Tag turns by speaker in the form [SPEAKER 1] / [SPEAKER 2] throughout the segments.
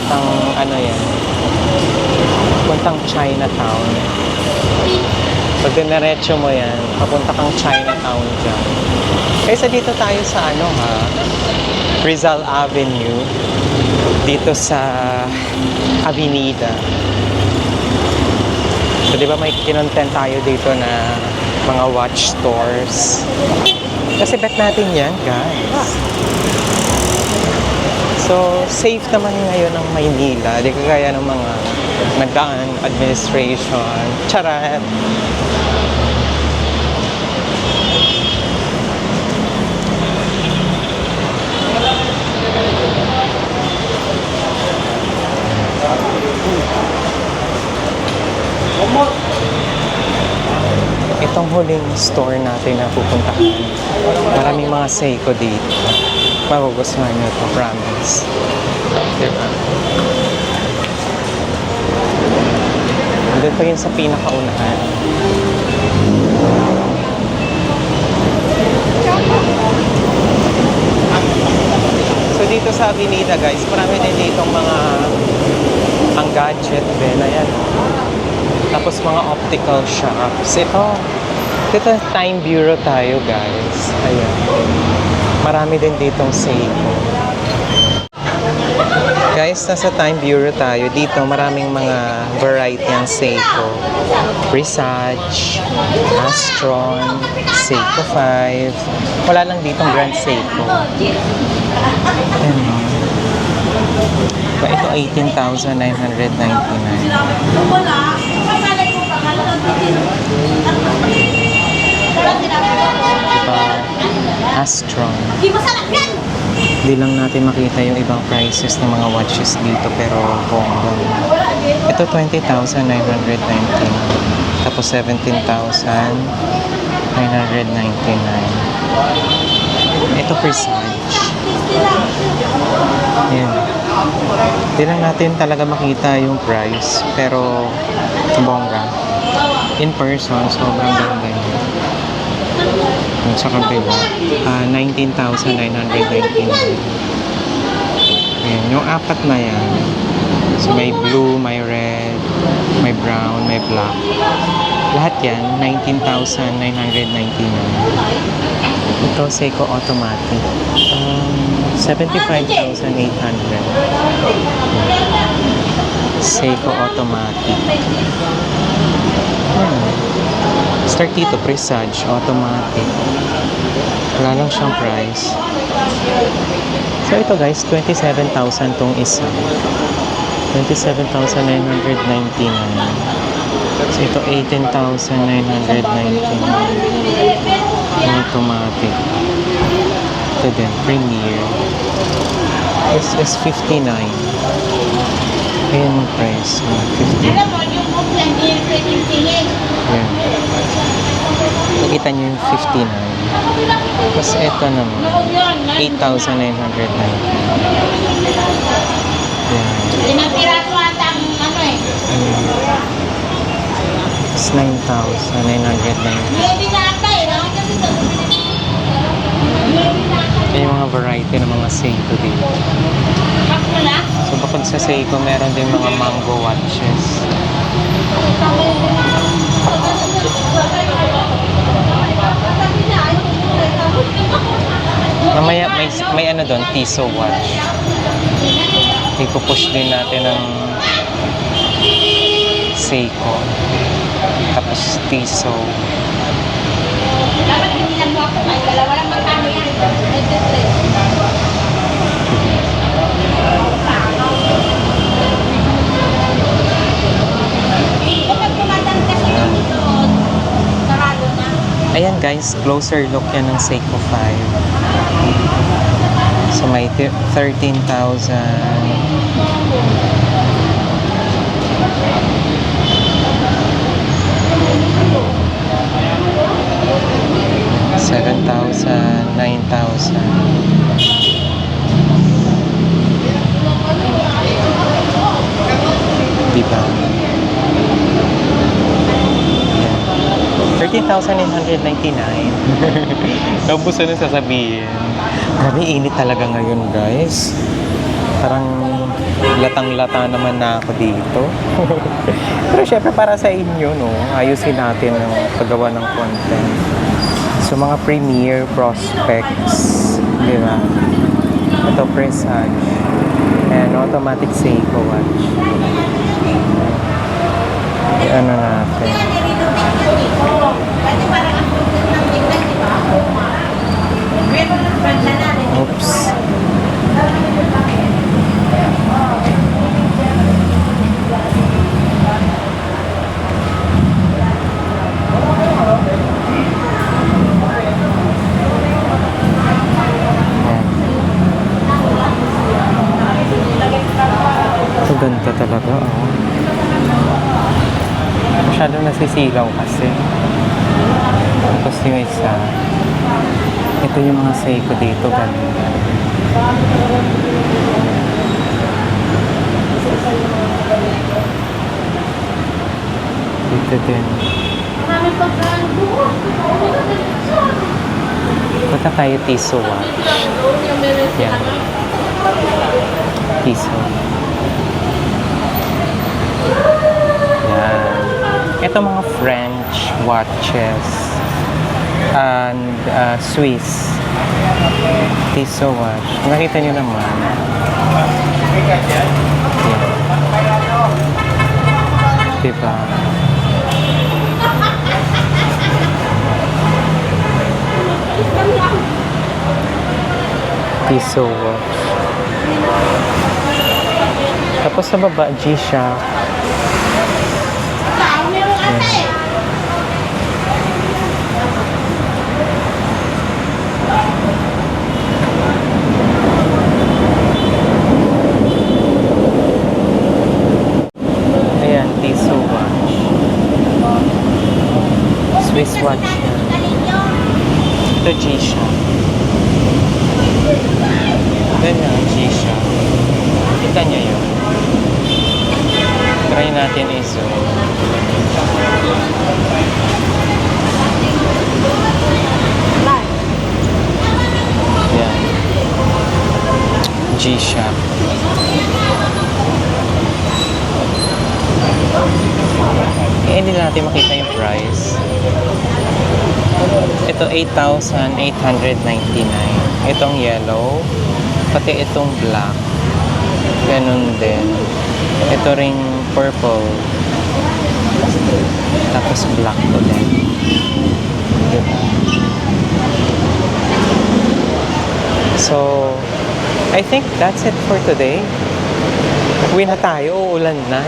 [SPEAKER 1] papuntang ano yan, papuntang Chinatown. Pag dinaretso mo yan, papunta kang Chinatown dyan. Kaysa dito tayo sa ano ha, Rizal Avenue, dito sa Avenida. So di ba may kinontent tayo dito na mga watch stores. Kasi bet natin yan, guys. So, safe naman ngayon ang Maynila. Di kagaya ng mga nagdaan administration. Charat! Itong huling store natin na pupuntahan. Maraming mga Seiko dito. Magugustuhan nyo ito, promise. Diba? Doon pa yun sa pinakaunahan. So dito sa Avenida guys, marami din ditong mga ang gadget din. Ayan. Tapos mga optical shops. Dito Time Bureau tayo guys. Ayan. Marami din ditong Seiko. Guys, nasa Time Bureau tayo. Dito maraming mga variety ng Seiko. Presage, Astron, Seiko 5. Wala lang ditong Grand Seiko. Ayan. Ito 18,999. Astron. Hindi lang natin makita yung ibang prices ng mga watches dito pero bongga. Ito 20,999. Tapos 17,999. Ito Presage. Yan. Hindi lang natin talaga makita yung price pero bongga. In person, sobrang ganda yun. Yung sa kabila, 19,999. Ayan, yung apat na yan. So, may blue, may red, may brown, may black. Lahat yan, 19,999. Ito, Seiko Automatic. 75,800. Seiko Automatic. Start dito, Presage, Automatic. Wala lang siyang price. So ito guys, 27,000 tong isa. 27,999. So ito, 18,999. Automatic. Ito din, Premier. This is 59. Ayan ang price. 50. Ayan. Nakita nyo yung 59. Tapos ito naman, 8,999. Ayan. It's 9,999. Ayan yung mga variety ng mga Seiko dito. So bukod sa Seiko, meron din mga Mango watches. Mamaya may ano doon, Tissot watch. Ipupush din natin ng Seiko. Tapos Tissot.
[SPEAKER 2] Dapat hindi lang ako ay dalawa lang magkano yan.
[SPEAKER 1] Ayan guys, closer look yan ng Seiko 5. So may 13,000. 7,000, 9,000. Diba? 13,899. Tapos ano sasabihin? Grabe init talaga ngayon guys. Parang latang-lata naman na ako dito. Pero syempre para sa inyo, no, ayusin natin ang paggawa ng content. So mga premiere prospects, di ba? Ito, Presage. And automatic Seiko watch. Ano natin? Oops. Ito ganda talaga, oh. Masyado nasisilaw kasi. Tapos yung isa, ito yung mga Seiko dito, ganda. Dito din. Punta tayo Tissot watch. Yan. Tissot. Yan. Ito mga French watches and Swiss Tissot watch. Nakita nyo naman. Yan. Diba? Tissot watch. Tapos sa baba, G-Shock. Yes. Ayan, Tissot watch. Swiss watch yan. Ito G-Shock. Ganyan, G-Shock. Kita niya yun. Try natin i-zoom. Yan. G-Shock. Hindi natin makita yung price. Ito 8,899. Itong yellow. Pati itong black. Ganun din. Ito ring purple. Tapos black ulit. Diba? So, I think that's it for today. Uwi na tayo. Uulan na.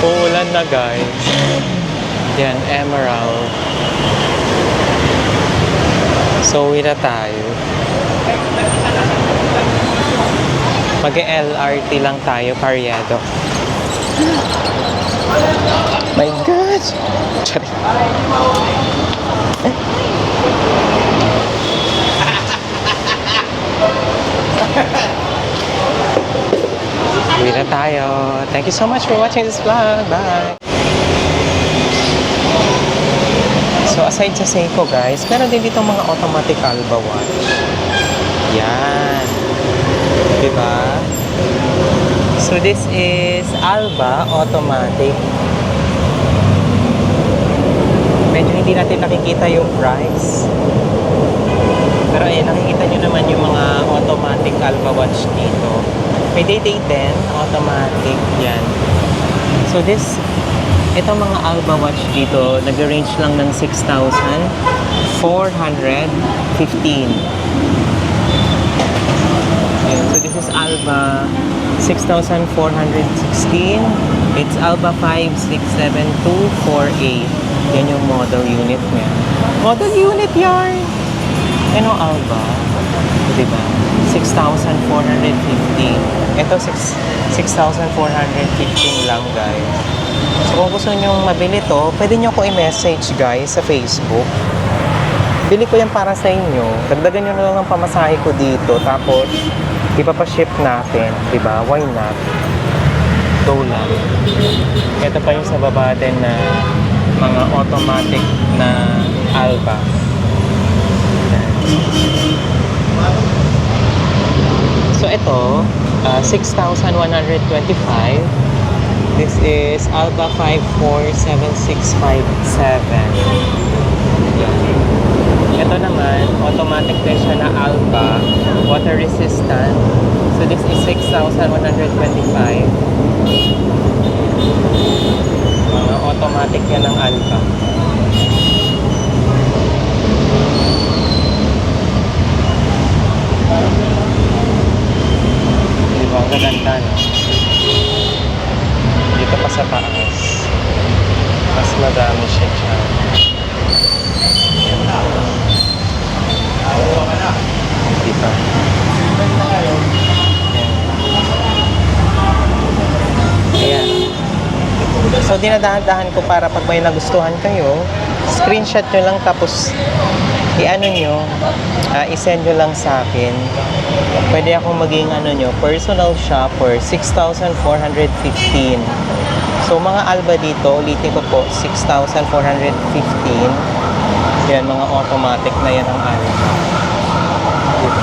[SPEAKER 1] Uulan na, guys. Yan, emerald. So, uwi na tayo. Mag-LRT lang tayo, Carriedo. My God! Sorry. Uwi na tayo. Thank you so much for watching this vlog. Bye! So, aside sa Seiko, guys, meron din dito mga automatic Alba watch. Yan. Diba? So, this is Alba automatic. Medyo hindi natin nakikita yung price. Pero eh, nakikita nyo naman yung mga automatic Alba watch dito. May day-day din, automatic. Yan. So, itong mga Alba watch dito, nag-range lang ng 6,415. So this is Alba 6,416. It's Alba 567248. Yan yung model unit niya. Model unit yarn! Ano Alba? Diba? 6,415. Ito 6,415 lang, guys. So kung gusto nyo mabili to, pwede nyo ko i-message, guys, sa Facebook. Bili ko yan para sa inyo. Dagdagan nyo na lang ng pamasahe ko dito. Tapos, ipapaship natin. Diba? Why not? Go lang. Ito pa yung sa baba din na mga automatic na Alba. So, ito, 6,125. This is Alba 547657. Ito naman, automatic din siya na Alba, water resistant. So this is 6,125. Automatic yan ng Alba. Diba, ang gaganda, no? Dito pa sa taas. Mas madami siya dyan. Dito. Ayan. So, dinadahan-dahan ko para pag may nagustuhan kayo, screenshot nyo lang tapos i-ano nyo, i-send nyo lang sa akin. Pwede akong maging personal shopper, 6,415. So, mga Alba dito, ulitin ko po, 6,415. Yan, mga automatic na yan ang Alba. Dito.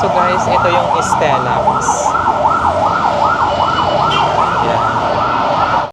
[SPEAKER 1] So guys, ito yung Stellax.